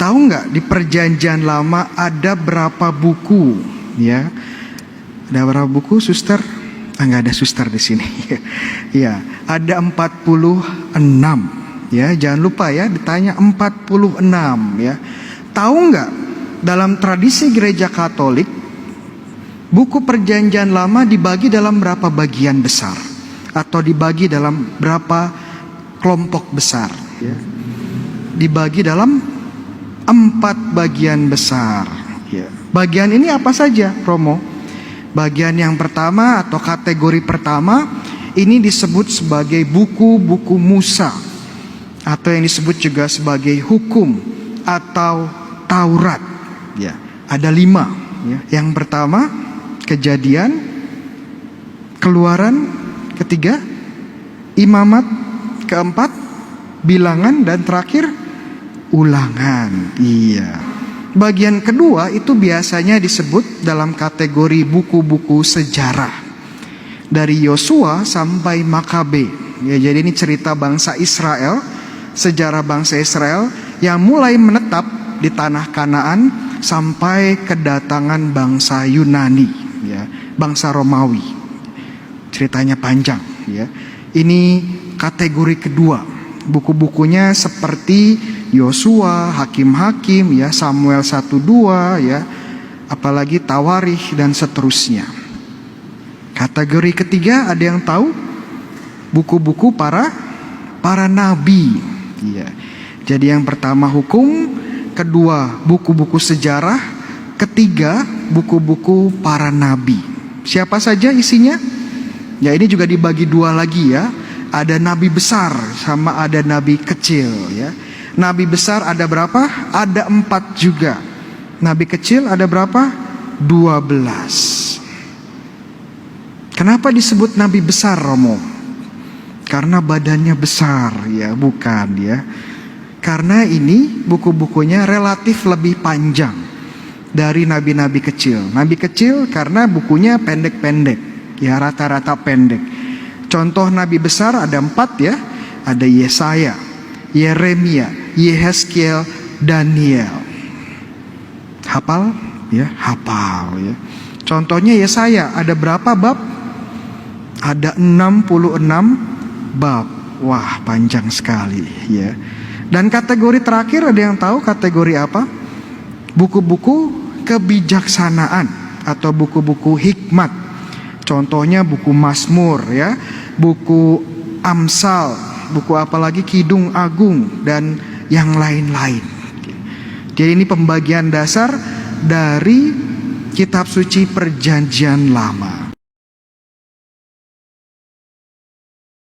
Tahu nggak di Perjanjian Lama ada berapa buku? Ya, ada berapa buku, suster? Nggak ada suster di sini. Ya, ada 46. Ya, jangan lupa ya, ditanya 46 ya. Tahu nggak dalam tradisi gereja Katolik buku Perjanjian Lama dibagi dalam berapa bagian besar atau dibagi dalam berapa kelompok besar? Ya. Dibagi dalam 4 bagian besar. Ya. Bagian ini apa saja, Romo? Bagian yang pertama atau kategori pertama ini disebut sebagai buku-buku Musa, atau yang disebut juga sebagai hukum atau Taurat. Ya, ada 5. Ya. Yang pertama Kejadian, Keluaran, ketiga Imamat, keempat Bilangan, dan terakhir Ulangan. Iya. Bagian kedua itu biasanya disebut dalam kategori buku-buku sejarah dari Yosua sampai Makabe. Ya, jadi ini cerita bangsa Israel, sejarah bangsa Israel yang mulai menetap di tanah Kanaan sampai kedatangan bangsa Yunani, ya, bangsa Romawi. Ceritanya panjang, ya. Ini kategori kedua. Buku-bukunya seperti Yosua, Hakim-Hakim, ya, Samuel 1-2, ya, apalagi Tawarikh dan seterusnya. Kategori ketiga ada yang tahu? Buku-buku para nabi, ya. Jadi yang pertama hukum, kedua buku-buku sejarah, ketiga buku-buku para nabi. Siapa saja isinya? Ya, ini juga dibagi 2 lagi ya. Ada nabi besar sama ada nabi kecil ya. Nabi besar ada berapa? Ada 4 juga. Nabi kecil ada berapa? 12. Kenapa disebut nabi besar, Romo? Karena badannya besar ya, bukan ya. Karena ini buku-bukunya relatif lebih panjang dari nabi-nabi kecil. Nabi kecil karena bukunya pendek-pendek, ya, rata-rata pendek. Contoh nabi besar ada 4 ya. Ada Yesaya, Yeremia, Yehezkiel, Daniel. Hafal? Ya, hafal ya. Contohnya Yesaya ada berapa bab? Ada 66 bab. Wah, panjang sekali ya. Dan kategori terakhir ada yang tahu kategori apa? Buku-buku kebijaksanaan atau buku-buku hikmat. Contohnya buku Mazmur ya, buku Amsal, buku apalagi Kidung Agung dan yang lain-lain. Jadi ini pembagian dasar dari kitab suci Perjanjian Lama.